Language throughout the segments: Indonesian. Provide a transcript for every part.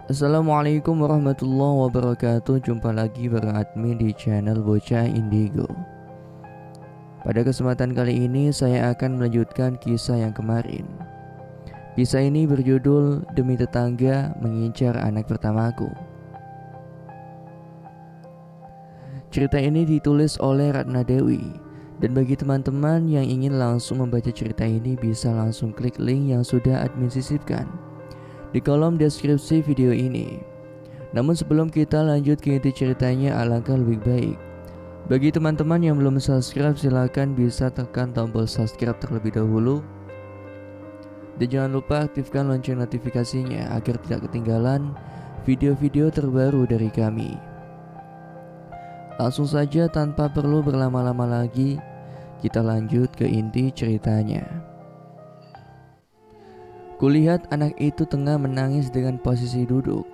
Assalamualaikum warahmatullahi wabarakatuh. Jumpa lagi bareng admin di channel Bocah Indigo. Pada kesempatan kali ini saya akan melanjutkan kisah yang kemarin. Kisah ini berjudul Demi Tetangga Mengincar Anak Pertamaku. Cerita ini ditulis oleh Ratna Dewi. Dan bagi teman-teman yang ingin langsung membaca cerita ini, bisa langsung klik link yang sudah admin sisipkan di kolom deskripsi video ini. Namun sebelum kita lanjut ke inti ceritanya, alangkah lebih baik bagi teman-teman yang belum subscribe, silahkan bisa tekan tombol subscribe terlebih dahulu. Dan jangan lupa aktifkan lonceng notifikasinya agar tidak ketinggalan video-video terbaru dari kami. Langsung saja tanpa perlu berlama-lama lagi, kita lanjut ke inti ceritanya. Kulihat anak itu tengah menangis dengan posisi duduk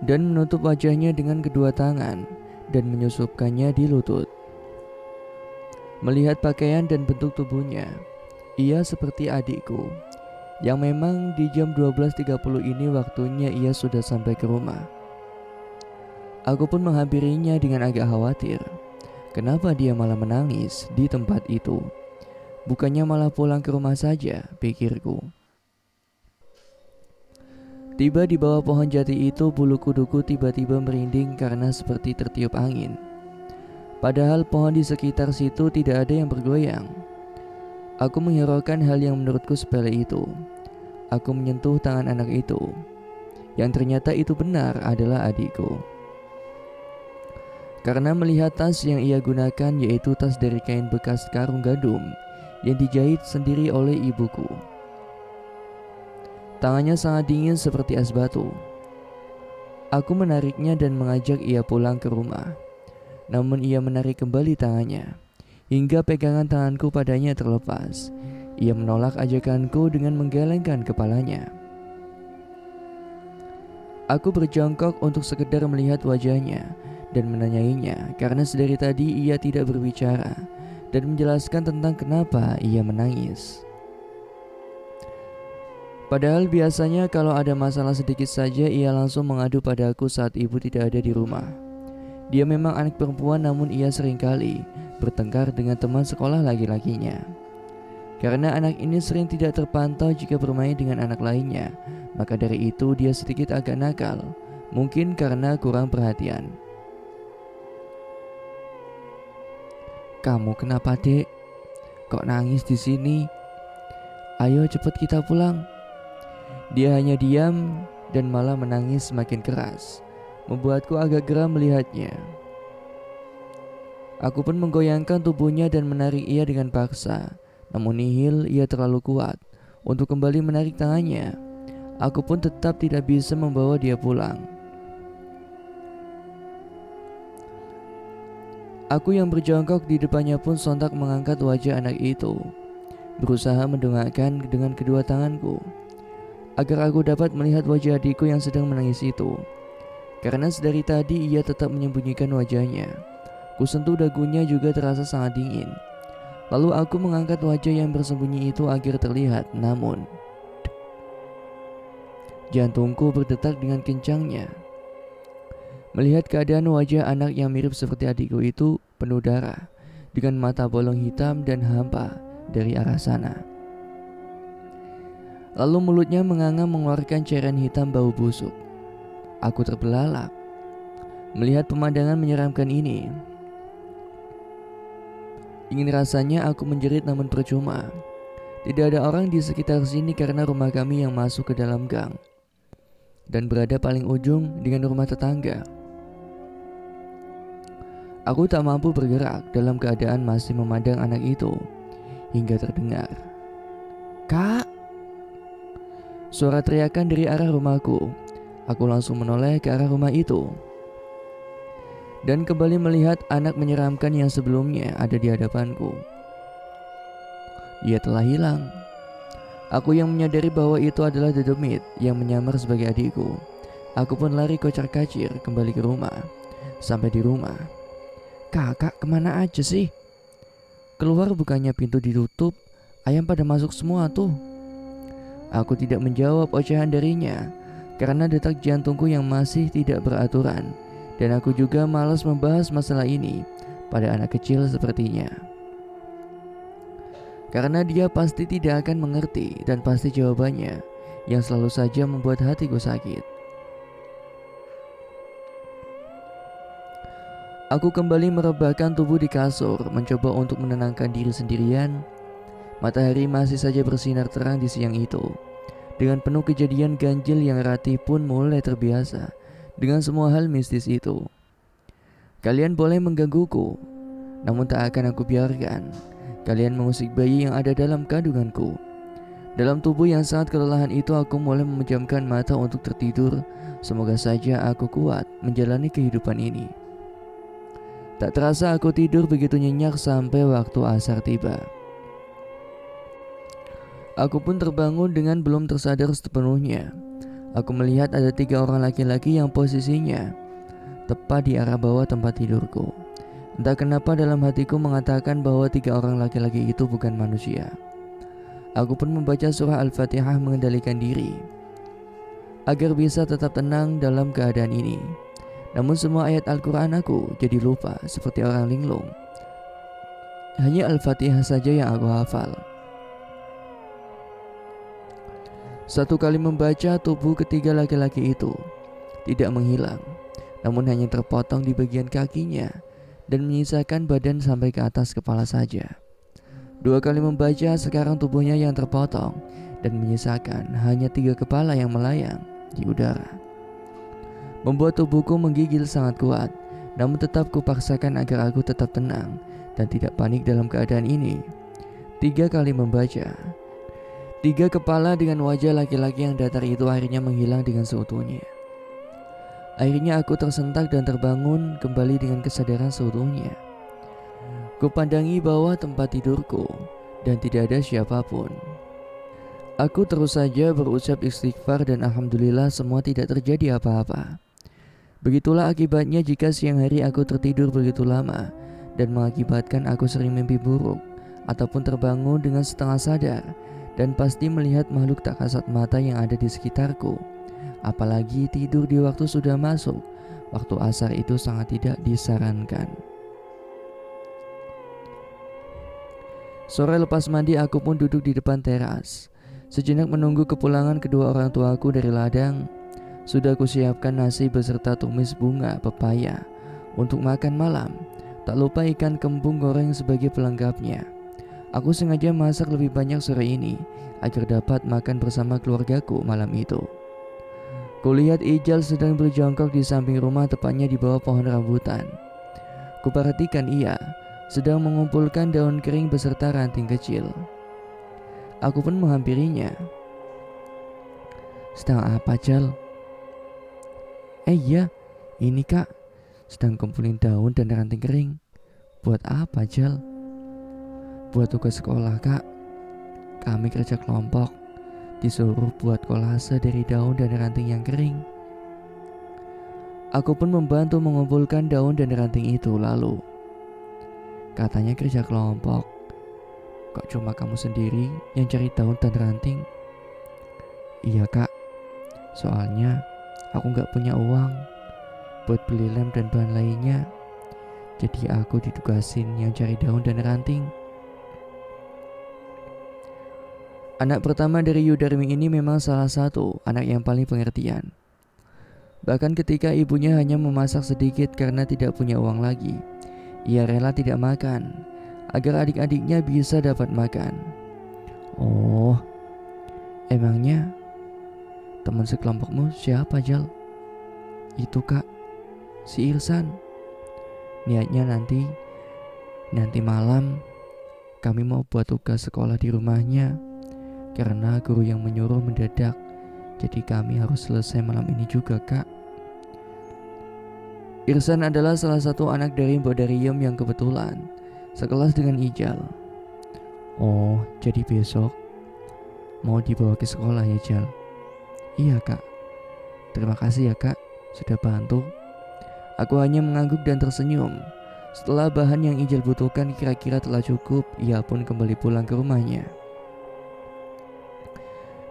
dan menutup wajahnya dengan kedua tangan dan menyusupkannya di lutut. Melihat pakaian dan bentuk tubuhnya, ia seperti adikku yang memang di jam 12.30 ini waktunya ia sudah sampai ke rumah. Aku pun menghampirinya dengan agak khawatir. Kenapa dia malah menangis di tempat itu? Bukannya malah pulang ke rumah saja, pikirku. Tiba di bawah pohon jati itu, bulu kuduku tiba-tiba merinding karena seperti tertiup angin. Padahal pohon di sekitar situ tidak ada yang bergoyang. Aku menghiraukan hal yang menurutku sepele itu. Aku menyentuh tangan anak itu, yang ternyata itu benar adalah adikku. Karena melihat tas yang ia gunakan, yaitu tas dari kain bekas karung gandum yang dijahit sendiri oleh ibuku. Tangannya sangat dingin seperti es batu. Aku menariknya dan mengajak ia pulang ke rumah. Namun ia menarik kembali tangannya, hingga pegangan tanganku padanya terlepas. Ia menolak ajakanku dengan menggelengkan kepalanya. Aku berjongkok untuk sekedar melihat wajahnya dan menanyainya, karena sedari tadi ia tidak berbicara dan menjelaskan tentang kenapa ia menangis. Padahal biasanya kalau ada masalah sedikit saja ia langsung mengadu padaku saat ibu tidak ada di rumah. Dia memang anak perempuan, namun ia seringkali bertengkar dengan teman sekolah laki-lakinya. Karena anak ini sering tidak terpantau jika bermain dengan anak lainnya, maka dari itu dia sedikit agak nakal, mungkin karena kurang perhatian. "Kamu kenapa, Dek? Kok nangis di sini? Ayo cepet kita pulang." Dia hanya diam dan malah menangis semakin keras, membuatku agak geram melihatnya. Aku pun menggoyangkan tubuhnya dan menarik ia dengan paksa, namun nihil, ia terlalu kuat untuk kembali menarik tangannya. Aku pun tetap tidak bisa membawa dia pulang. Aku yang berjongkok di depannya pun sontak mengangkat wajah anak itu, berusaha mendongakkan dengan kedua tanganku agar aku dapat melihat wajah adikku yang sedang menangis itu. Karena sedari tadi ia tetap menyembunyikan wajahnya. Kusentuh dagunya juga terasa sangat dingin. Lalu aku mengangkat wajah yang bersembunyi itu agar terlihat, namun jantungku berdetak dengan kencangnya. Melihat keadaan wajah anak yang mirip seperti adikku itu penuh darah, dengan mata bolong hitam dan hampa dari arah sana. Lalu mulutnya menganga mengeluarkan cairan hitam bau busuk. Aku terbelalak melihat pemandangan menyeramkan ini. Ingin rasanya aku menjerit, namun percuma. Tidak ada orang di sekitar sini karena rumah kami yang masuk ke dalam gang dan berada paling ujung dengan rumah tetangga. Aku tak mampu bergerak dalam keadaan masih memandang anak itu hingga terdengar, "Kak!" Suara teriakan dari arah rumahku. Aku langsung menoleh ke arah rumah itu dan kembali melihat anak menyeramkan yang sebelumnya ada di hadapanku. Ia telah hilang. Aku yang menyadari bahwa itu adalah Dedemit yang menyamar sebagai adikku. Aku pun lari kocar-kacir kembali ke rumah. Sampai di rumah, "Kakak kemana aja sih?" Keluar bukannya pintu ditutup, ayam pada masuk semua tuh. Aku tidak menjawab ocehan darinya karena detak jantungku yang masih tidak beraturan. Dan aku juga malas membahas masalah ini pada anak kecil sepertinya. Karena dia pasti tidak akan mengerti dan pasti jawabannya yang selalu saja membuat hatiku sakit. Aku kembali merebahkan tubuh di kasur, mencoba untuk menenangkan diri sendirian. Matahari masih saja bersinar terang di siang itu. Dengan penuh kejadian ganjil yang Ratih pun mulai terbiasa dengan semua hal mistis itu. Kalian boleh menggangguku, namun tak akan aku biarkan kalian mengusik bayi yang ada dalam kandunganku. Dalam tubuh yang sangat kelelahan itu, aku mulai memejamkan mata untuk tertidur. Semoga saja aku kuat menjalani kehidupan ini. Tak terasa aku tidur begitu nyenyak sampai waktu asar tiba. Aku pun terbangun dengan belum tersadar sepenuhnya. Aku melihat ada 3 orang laki-laki yang posisinya tepat di arah bawah tempat tidurku. Entah kenapa dalam hatiku mengatakan bahwa 3 orang laki-laki itu bukan manusia. Aku pun membaca surah Al-Fatihah mengendalikan diri agar bisa tetap tenang dalam keadaan ini. Namun semua ayat Al-Quran aku jadi lupa seperti orang linglung. Hanya Al-Fatihah saja yang aku hafal. Satu kali membaca, tubuh ketiga laki-laki itu tidak menghilang, namun hanya terpotong di bagian kakinya dan menyisakan badan sampai ke atas kepala saja. 2 kali membaca, sekarang tubuhnya yang terpotong dan menyisakan hanya 3 kepala yang melayang di udara. Membuat tubuhku menggigil sangat kuat, namun tetap kupaksakan agar aku tetap tenang dan tidak panik dalam keadaan ini. 3 kali membaca, 3 kepala dengan wajah laki-laki yang datar itu akhirnya menghilang dengan seutuhnya. Akhirnya aku tersentak dan terbangun kembali dengan kesadaran seutuhnya. Kupandangi bawah tempat tidurku dan tidak ada siapapun. Aku terus saja berucap istighfar dan alhamdulillah semua tidak terjadi apa-apa. Begitulah akibatnya jika siang hari aku tertidur begitu lama dan mengakibatkan aku sering mimpi buruk ataupun terbangun dengan setengah sadar dan pasti melihat makhluk tak kasat mata yang ada di sekitarku. Apalagi tidur di waktu sudah masuk waktu asar itu sangat tidak disarankan. Sore lepas mandi, aku pun duduk di depan teras sejenak menunggu kepulangan kedua orang tuaku dari ladang. Sudah kusiapkan nasi beserta tumis bunga pepaya untuk makan malam. Tak lupa ikan kembung goreng sebagai pelengkapnya. Aku sengaja masak lebih banyak sore ini agar dapat makan bersama keluargaku malam itu. Kulihat Ijal sedang berjongkok di samping rumah, tepatnya di bawah pohon rambutan. Kuperhatikan ia sedang mengumpulkan daun kering beserta ranting kecil. Aku pun menghampirinya. "Sedang apa, Jal?" Iya, ini kak, sedang kumpulin daun dan ranting kering." "Buat apa, Jal?" "Buat tugas sekolah, kak. Kami kerja kelompok, disuruh buat kolase dari daun dan ranting yang kering." Aku pun membantu mengumpulkan daun dan ranting itu. Lalu, "Katanya kerja kelompok, kok cuma kamu sendiri yang cari daun dan ranting?" "Iya kak, soalnya aku gak punya uang buat beli lem dan bahan lainnya. Jadi aku ditugasin yang cari daun dan ranting." Anak pertama dari Yudarmi ini memang salah satu anak yang paling pengertian. Bahkan ketika ibunya hanya memasak sedikit karena tidak punya uang lagi, ia rela tidak makan agar adik-adiknya bisa dapat makan. "Oh, emangnya teman sekelompokmu siapa, Jal?" "Itu kak, si Irsan. Niatnya nanti malam kami mau buat tugas sekolah di rumahnya karena guru yang menyuruh mendadak. Jadi kami harus selesai malam ini juga, kak." Irsan adalah salah satu anak dari Mbok Dariem yang kebetulan sekelas dengan Ijal. "Oh, jadi besok mau dibawa ke sekolah ya Jal? Iya kak. Terima kasih ya kak, sudah bantu. Aku hanya mengangguk dan tersenyum. Setelah bahan yang Ijal butuhkan kira-kira telah cukup, ia pun kembali pulang ke rumahnya.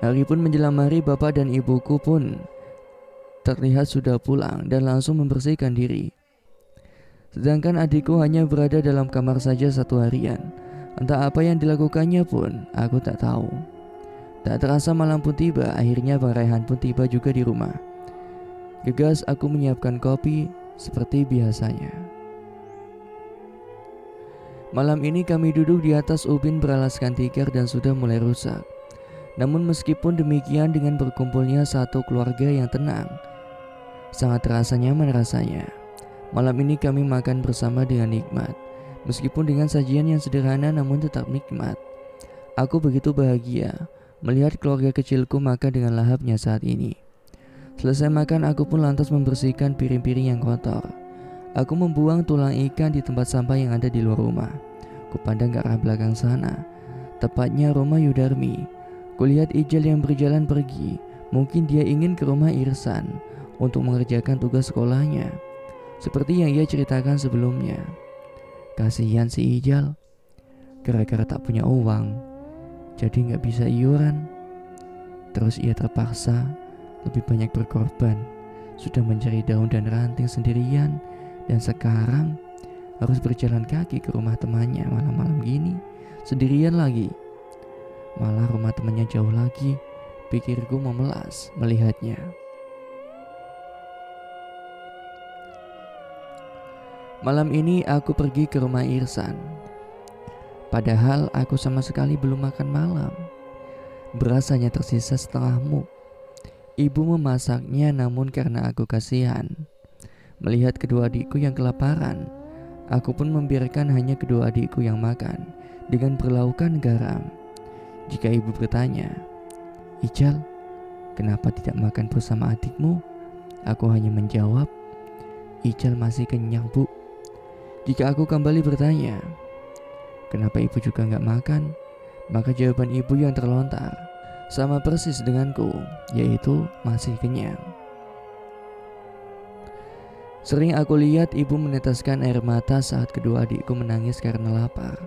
Hari pun menjelang maghrib, bapak dan ibuku pun terlihat sudah pulang dan langsung membersihkan diri. Sedangkan adikku hanya berada dalam kamar saja satu harian. Entah apa yang dilakukannya pun, aku tak tahu. Tak terasa malam pun tiba, akhirnya Bang Raihan pun tiba juga di rumah. Gegas aku menyiapkan kopi seperti biasanya. Malam ini kami duduk di atas ubin beralaskan tikar dan sudah mulai rusak. Namun meskipun demikian, dengan berkumpulnya satu keluarga yang tenang, sangat terasa nyaman rasanya. Malam ini kami makan bersama dengan nikmat. Meskipun dengan sajian yang sederhana namun tetap nikmat. Aku begitu bahagia melihat keluarga kecilku makan dengan lahapnya saat ini. Selesai makan, aku pun lantas membersihkan piring-piring yang kotor. Aku membuang tulang ikan di tempat sampah yang ada di luar rumah. Kupandang ke arah belakang sana, tepatnya rumah Yudarmi. Kulihat Ijal yang berjalan pergi. Mungkin dia ingin ke rumah Irsan untuk mengerjakan tugas sekolahnya, seperti yang ia ceritakan sebelumnya. Kasihan si Ijal, gara-gara tak punya uang, jadi gak bisa iuran. Terus ia terpaksa lebih banyak berkorban, sudah mencari daun dan ranting sendirian, dan sekarang harus berjalan kaki ke rumah temannya malam-malam gini, sendirian lagi. Malah rumah temannya jauh lagi, pikirku memelas melihatnya. Malam ini aku pergi ke rumah Irsan. Padahal aku sama sekali belum makan malam. Beras hanya tersisa setengah muk. Ibu memasaknya, namun karena aku kasihan melihat kedua adikku yang kelaparan, aku pun membiarkan hanya kedua adikku yang makan dengan berlaukan garam. Jika ibu bertanya, Ijal, kenapa tidak makan bersama adikmu? Aku hanya menjawab, Ijal masih kenyang bu. Jika aku kembali bertanya, kenapa ibu juga gak makan? Maka jawaban ibu yang terlontar sama persis denganku, yaitu masih kenyang. Sering aku lihat ibu meneteskan air mata saat kedua adikku menangis karena lapar.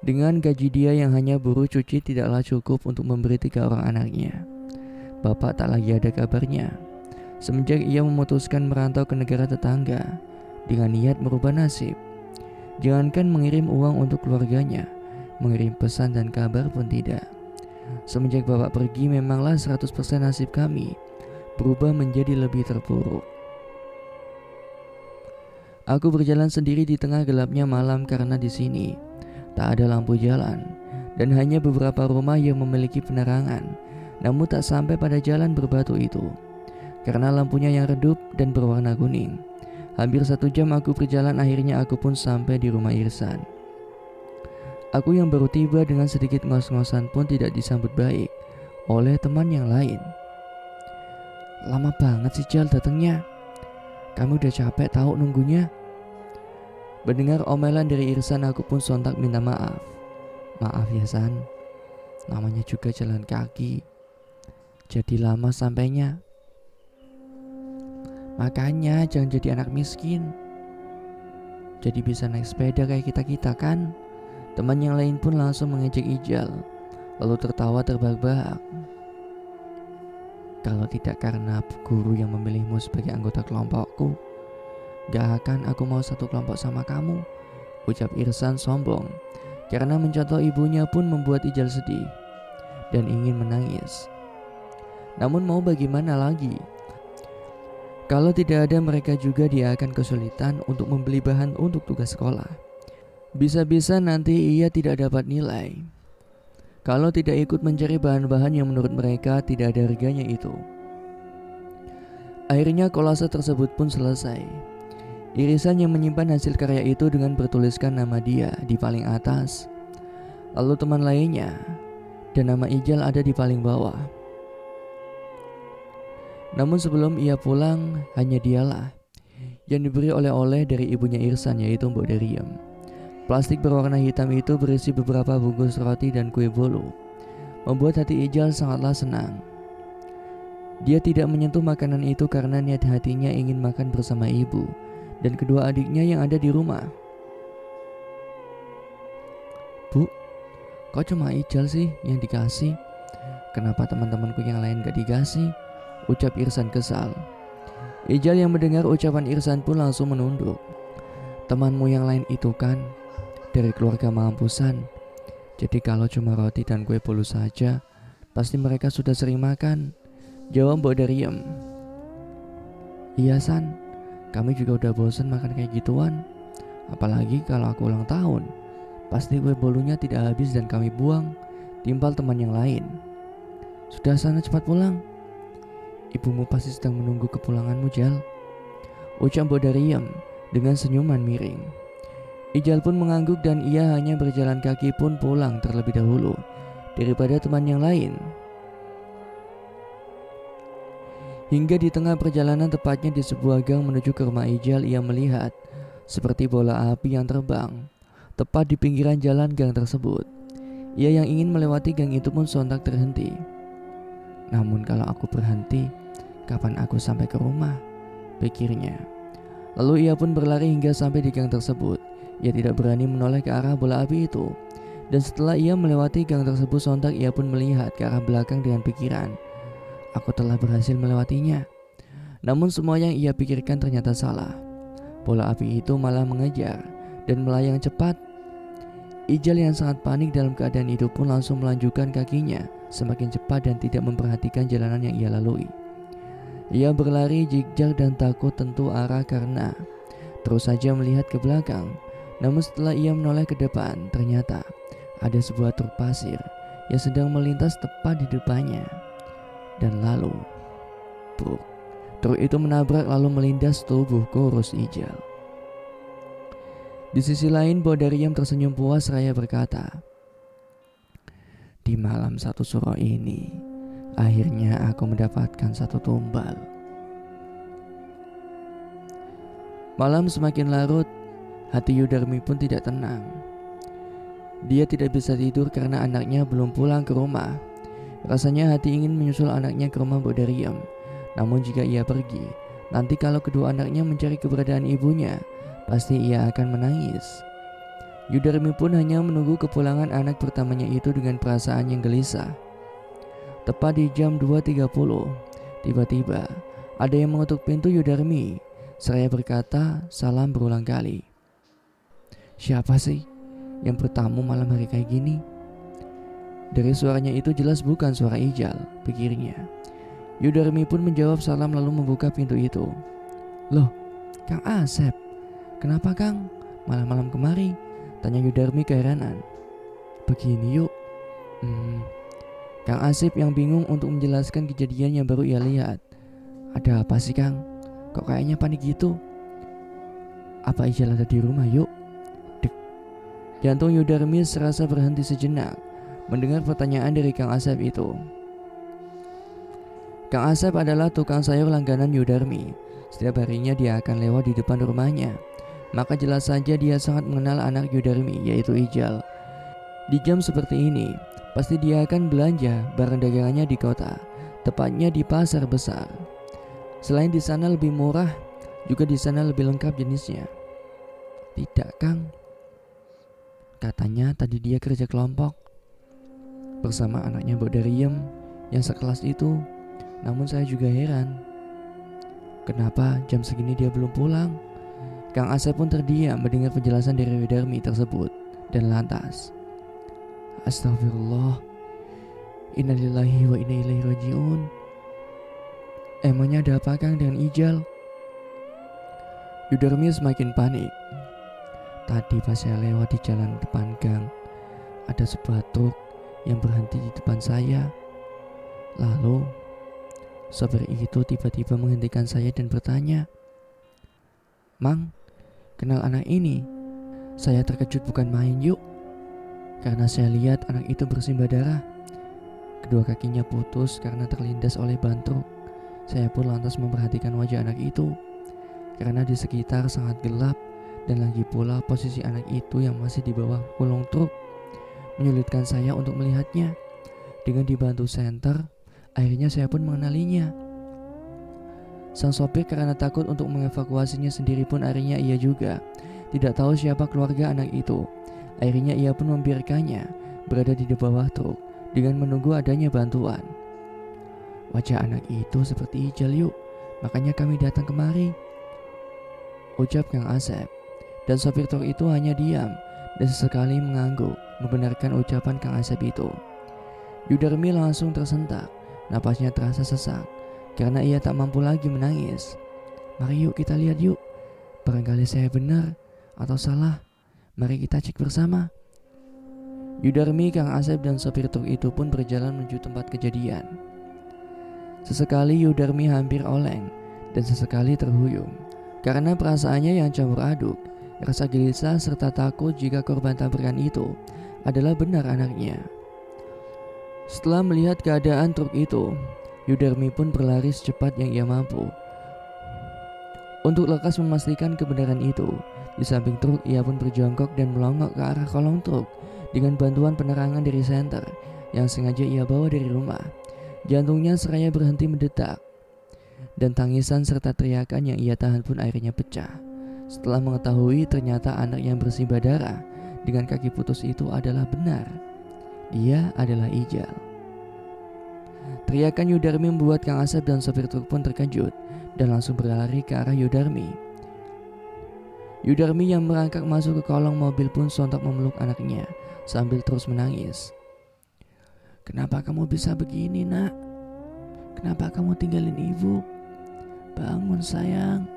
Dengan gaji dia yang hanya buruh cuci tidaklah cukup untuk memberi 3 orang anaknya. Bapak tak lagi ada kabarnya semenjak ia memutuskan merantau ke negara tetangga dengan niat merubah nasib. Jangankan mengirim uang untuk keluarganya, mengirim pesan dan kabar pun tidak. Semenjak bapak pergi, memanglah 100% nasib kami berubah menjadi lebih terpuruk. Aku berjalan sendiri di tengah gelapnya malam karena di sini tak ada lampu jalan dan hanya beberapa rumah yang memiliki penerangan. Namun tak sampai pada jalan berbatu itu karena lampunya yang redup dan berwarna kuning. Hampir 1 jam aku berjalan, akhirnya aku pun sampai di rumah Irsan. Aku yang baru tiba dengan sedikit ngos-ngosan pun tidak disambut baik oleh teman yang lain. Lama banget sih Jal datangnya. Kamu udah capek tahu nunggunya. Mendengar omelan dari Irsan, aku pun sontak minta maaf. Maaf ya San, namanya juga jalan kaki, jadi lama sampainya. Makanya jangan jadi anak miskin, jadi bisa naik sepeda kayak kita-kita kan. Teman yang lain pun langsung mengejek Ijal, lalu tertawa terbahak-bahak. Kalau tidak karena guru yang memilihmu sebagai anggota kelompokku, gak akan aku mau satu kelompok sama kamu, ucap Irsan sombong. Karena mencontoh ibunya pun membuat Ijal sedih dan ingin menangis. Namun mau bagaimana lagi? Kalau tidak ada mereka juga, dia akan kesulitan untuk membeli bahan untuk tugas sekolah. Bisa-bisa nanti ia tidak dapat nilai kalau tidak ikut mencari bahan-bahan yang menurut mereka tidak ada harganya itu. Akhirnya kolase tersebut pun selesai. Irisan yang menyimpan hasil karya itu dengan bertuliskan nama dia di paling atas, lalu teman lainnya dan nama Ijal ada di paling bawah. Namun sebelum ia pulang, hanya dialah yang diberi oleh-oleh dari ibunya Irsan, yaitu Mbok Deriem. Plastik berwarna hitam itu berisi beberapa bungkus roti dan kue bolu. membuat hati Ijal sangatlah senang. Dia tidak menyentuh makanan itu karena niat hatinya ingin makan bersama ibu dan kedua adiknya yang ada di rumah. "Bu, kok cuma Ijal sih yang dikasih? Kenapa teman-temanku yang lain gak dikasih?" ucap Irsan kesal. Ijal yang mendengar ucapan Irsan pun langsung menunduk. "Temanmu yang lain itu kan dari keluarga mampusan. Jadi kalau cuma roti dan kue polos saja, pasti mereka sudah sering makan," jawab Mbok Dariem. "Iya San, kami juga udah bosan makan kayak gituan. Apalagi kalau aku ulang tahun, pasti kue bolunya tidak habis dan kami buang," timpal teman yang lain. "Sudah sana cepat pulang. Ibumu pasti sedang menunggu kepulanganmu, Jal," ucap Mbok Dariem dengan senyuman miring. Ijal pun mengangguk dan ia hanya berjalan kaki pun pulang terlebih dahulu daripada teman yang lain. Hingga di tengah perjalanan, tepatnya di sebuah gang menuju ke rumah Ijal, ia melihat seperti bola api yang terbang tepat di pinggiran jalan gang tersebut. Ia yang ingin melewati gang itu pun sontak terhenti. "Namun kalau aku berhenti, kapan aku sampai ke rumah?" pikirnya. Lalu ia pun berlari hingga sampai di gang tersebut. Ia tidak berani menoleh ke arah bola api itu. Dan setelah ia melewati gang tersebut, sontak ia pun melihat ke arah belakang dengan pikiran, "Aku telah berhasil melewatinya." Namun semua yang ia pikirkan ternyata salah. Bola api itu malah mengejar dan melayang cepat. Ijal yang sangat panik dalam keadaan itu pun langsung melanjutkan kakinya semakin cepat dan tidak memperhatikan jalanan yang ia lalui. Ia berlari jigjar dan takut tentu arah karena terus saja melihat ke belakang. Namun setelah ia menoleh ke depan, ternyata ada sebuah truk pasir yang sedang melintas tepat di depannya. Dan lalu truk itu menabrak lalu melindas tubuh kurus Ijal. Di sisi lain, Mbok Dariem tersenyum puas seraya berkata, "Di malam satu suro ini, akhirnya aku mendapatkan satu tumbal." Malam semakin larut, hati Yudarmi pun tidak tenang. Dia tidak bisa tidur karena anaknya belum pulang ke rumah. Rasanya hati ingin menyusul anaknya ke rumah Mbok Dariem. Namun jika ia pergi, nanti kalau kedua anaknya mencari keberadaan ibunya, pasti ia akan menangis. Yudarmi pun hanya menunggu kepulangan anak pertamanya itu dengan perasaan yang gelisah. Tepat di jam 2.30, tiba-tiba ada yang mengetuk pintu Yudarmi. Seraya berkata salam berulang kali. "Siapa sih yang bertamu malam hari kayak gini?" Dari suaranya itu jelas bukan suara Ijal, pikirnya. Yudarmi pun menjawab salam lalu membuka pintu itu. "Loh, Kang Asep, kenapa Kang malam-malam kemari?" tanya Yudarmi keheranan. "Begini yuk." Kang Asep yang bingung untuk menjelaskan kejadian yang baru ia lihat. "Ada apa sih Kang? Kok kayaknya panik gitu? Apa Ijal ada di rumah yuk?" Dek. Jantung Yudarmi serasa berhenti sejenak mendengar pertanyaan dari Kang Asep itu. Kang Asep adalah tukang sayur langganan Yudarmi. Setiap harinya dia akan lewat di depan rumahnya. Maka jelas saja dia sangat mengenal anak Yudarmi, yaitu Ijal. Di jam seperti ini, pasti dia akan belanja barang dagangannya di kota, tepatnya di pasar besar. Selain di sana lebih murah, juga di sana lebih lengkap jenisnya. "Tidak Kang, katanya tadi dia kerja kelompok bersama anaknya Mbok Dariem yang sekelas itu. Namun saya juga heran, kenapa jam segini dia belum pulang?" Kang Asep pun terdiam mendengar penjelasan dari Yudarmi tersebut dan lantas, "Astagfirullah, innalillahi wa inna ilaihi rajiun. Emangnya ada apa Kang dengan Ijal?" Yudarmi semakin panik. "Tadi pas saya lewat di jalan depan gang, ada sebuah truk yang berhenti di depan saya. Lalu sopir itu tiba-tiba menghentikan saya dan bertanya, 'Mang, kenal anak ini?' Saya terkejut bukan main yuk, karena saya lihat anak itu bersimbah darah. Kedua kakinya putus karena terlindas oleh ban truk. Saya pun lantas memperhatikan wajah anak itu, karena di sekitar sangat gelap dan lagi pula posisi anak itu yang masih di bawah kolong truk menyulitkan saya untuk melihatnya. Dengan dibantu senter, akhirnya saya pun mengenalinya. Sang sopir karena takut untuk mengevakuasinya sendiri pun akhirnya ia juga tidak tahu siapa keluarga anak itu. Akhirnya ia pun membiarkannya berada di bawah truk dengan menunggu adanya bantuan. Wajah anak itu seperti Ijal yuk, makanya kami datang kemari, ucap Kang Asep. Dan sopir truk itu hanya diam dan sesekali mengangguk membenarkan ucapan Kang Asep itu. Yudarmi langsung tersentak, napasnya terasa sesak karena ia tak mampu lagi menangis. Mari yuk kita lihat yuk, barangkali saya benar atau salah. Mari kita cek bersama. Yudarmi, Kang Asep dan sopir truk itu pun berjalan menuju tempat kejadian. Sesekali Yudarmi hampir oleng dan sesekali terhuyung karena perasaannya yang campur aduk, rasa gelisah serta takut jika korban tabrakan itu adalah benar anaknya. Setelah melihat keadaan truk itu, Yudarmi pun berlari secepat yang ia mampu untuk lekas memastikan kebenaran itu. Di samping truk ia pun berjongkok dan melongok ke arah kolong truk dengan bantuan penerangan dari senter yang sengaja ia bawa dari rumah. Jantungnya seraya berhenti mendetak dan tangisan serta teriakan yang ia tahan pun akhirnya pecah setelah mengetahui ternyata anak yang bersimbah darah dengan kaki putus itu adalah benar. Dia adalah Ijal. Teriakan Yudarmi membuat Kang Asep dan sopir truk pun terkejut dan langsung berlari ke arah Yudarmi. Yudarmi yang merangkak masuk ke kolong mobil pun sontak memeluk anaknya sambil terus menangis. Kenapa kamu bisa begini, nak? Kenapa kamu tinggalin ibu? Bangun sayang.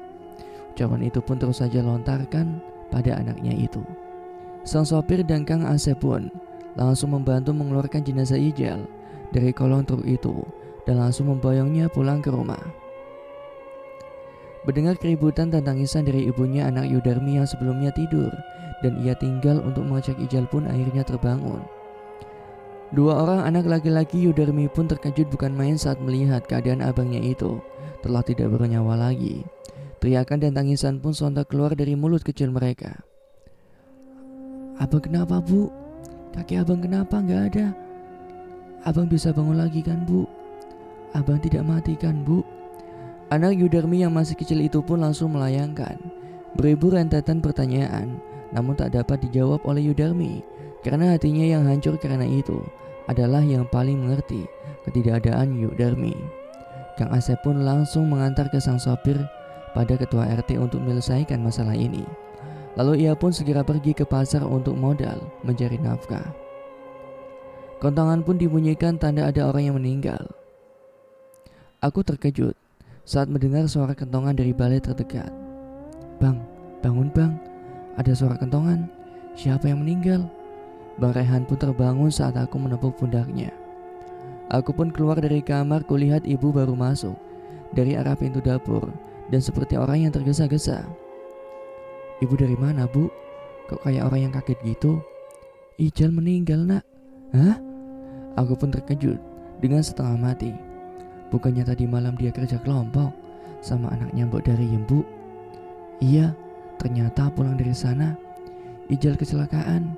Ucapan itu pun terus saja lontarkan pada anaknya itu. Sang sopir dan Kang Asep pun langsung membantu mengeluarkan jenazah Ijal dari kolong truk itu dan langsung memboyongnya pulang ke rumah. Mendengar keributan dan tangisan dari ibunya, anak Yudarmi yang sebelumnya tidur dan ia tinggal untuk mengecek Ijal pun akhirnya terbangun. Dua orang anak laki-laki Yudarmi pun terkejut bukan main saat melihat keadaan abangnya itu telah tidak bernyawa lagi. Teriakan dan tangisan pun sontak keluar dari mulut kecil mereka. Abang kenapa, Bu? Kaki abang kenapa nggak ada? Abang bisa bangun lagi kan, Bu? Abang tidak mati kan, Bu? Anak Yudarmi yang masih kecil itu pun langsung melayangkan beribu rentetan pertanyaan, namun tak dapat dijawab oleh Yudarmi karena hatinya yang hancur karena itu adalah yang paling mengerti ketidakadaan Yudarmi. Kang Asep pun langsung mengantar ke sang sopir pada ketua RT untuk menyelesaikan masalah ini. Lalu ia pun segera pergi ke pasar untuk modal mencari nafkah. Kontangan pun dibunyikan tanda ada orang yang meninggal. Aku terkejut saat mendengar suara kentongan dari balai terdekat. Bang, bangun bang, ada suara kentongan. Siapa yang meninggal? Bang Rehan pun terbangun saat aku menepuk pundaknya. Aku pun keluar dari kamar, kulihat ibu baru masuk dari arah pintu dapur dan seperti orang yang tergesa-gesa. Ibu dari mana, Bu? Kok kayak orang yang kaget gitu? Ijal meninggal, nak. Hah? Aku pun terkejut dengan setengah mati. Bukannya tadi malam dia kerja kelompok sama anaknya Mbok Dariem, Bu? Iya, ternyata pulang dari sana Ijal kecelakaan.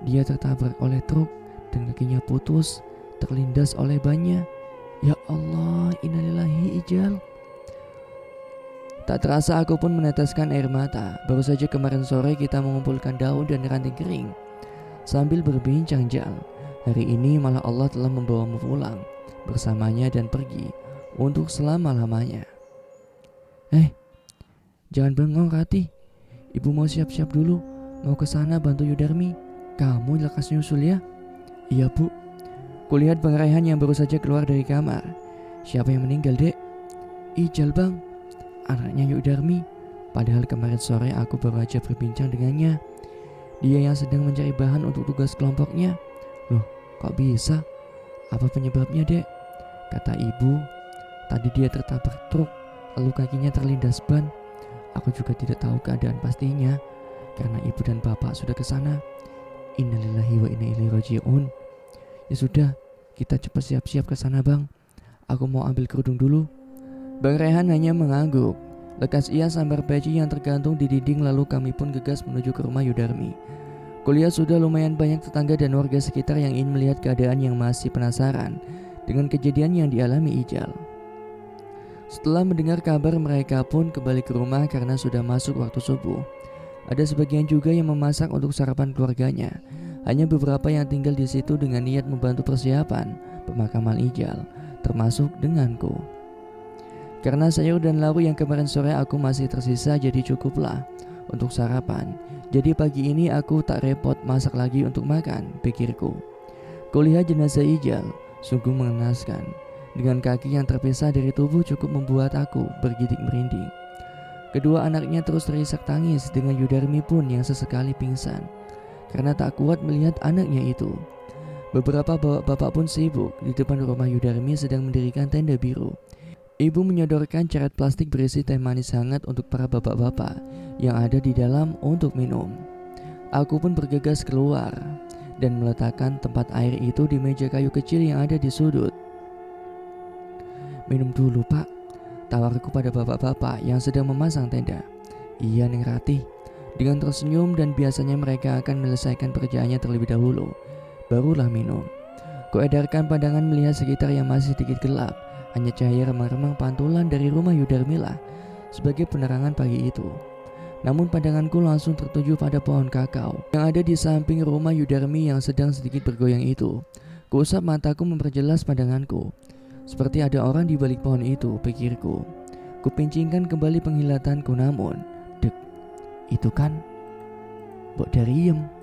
Dia tertabrak oleh truk dan kakinya putus, terlindas oleh bannya. Ya Allah, innalillahi Ijal. Tak terasa aku pun meneteskan air mata. Baru saja kemarin sore kita mengumpulkan daun dan ranting kering sambil berbincang, Jal. Hari ini malah Allah telah membawamu pulang bersamanya dan pergi untuk selama-lamanya. Jangan bengong, Rati. Ibu mau siap-siap dulu, mau ke sana bantu Yudarmi. Kamu lekas nyusul ya. Iya, Bu. Kulihat Bang Rehan yang baru saja keluar dari kamar. Siapa yang meninggal, Dek? Ijal, Bang. Anaknya Yudarmi. Padahal kemarin sore aku baru aja berbincang dengannya. Dia yang sedang mencari bahan untuk tugas kelompoknya. Loh, kok bisa? Apa penyebabnya, Dek? Kata ibu, tadi dia tertabrak truk, lalu kakinya terlindas ban. Aku juga tidak tahu keadaan pastinya karena ibu dan bapak sudah ke sana. Innalillahi wa inna ilaihi raji'un. Ya sudah, kita cepat siap-siap ke sana, Bang. Aku mau ambil kerudung dulu. Bang Rehan hanya mengangguk. Lekas ia sambar peci yang tergantung di dinding, lalu kami pun gegas menuju ke rumah Yudarmi. Kulihat sudah lumayan banyak tetangga dan warga sekitar yang ingin melihat keadaan yang masih penasaran dengan kejadian yang dialami Ijal. Setelah mendengar kabar, mereka pun kembali ke rumah karena sudah masuk waktu subuh. Ada sebagian juga yang memasak untuk sarapan keluarganya. Hanya beberapa yang tinggal di situ dengan niat membantu persiapan pemakaman Ijal, termasuk denganku. Karena sayur dan lauk yang kemarin sore aku masih tersisa, jadi cukuplah untuk sarapan. Jadi pagi ini aku tak repot masak lagi untuk makan, pikirku. Kulihat jenazah Ijal, sungguh mengenaskan. Dengan kaki yang terpisah dari tubuh cukup membuat aku bergidik merinding. Kedua anaknya terus terisak tangis, dengan Yudarmi pun yang sesekali pingsan karena tak kuat melihat anaknya itu. Beberapa bapak-bapak pun sibuk di depan rumah Yudarmi sedang mendirikan tenda biru. Ibu menyodorkan ceret plastik berisi teh manis hangat untuk para bapak-bapak yang ada di dalam untuk minum. Aku pun bergegas keluar dan meletakkan tempat air itu di meja kayu kecil yang ada di sudut. "Minum dulu, Pak," tawarku pada bapak-bapak yang sedang memasang tenda. "Iya, Neng Ratih," dengan tersenyum, dan biasanya mereka akan menyelesaikan pekerjaannya terlebih dahulu, barulah minum. Kuedarkan pandangan melihat sekitar yang masih sedikit gelap. Hanya cahaya remang-remang pantulan dari rumah Yudarmilah sebagai penerangan pagi itu. Namun pandanganku langsung tertuju pada pohon kakao yang ada di samping rumah Yudarmi yang sedang sedikit bergoyang itu. Kuusap mataku memperjelas pandanganku. Seperti ada orang di balik pohon itu, pikirku. Kupincingkan kembali penghilatanku, namun, dek, itu kan Mbok Dariem.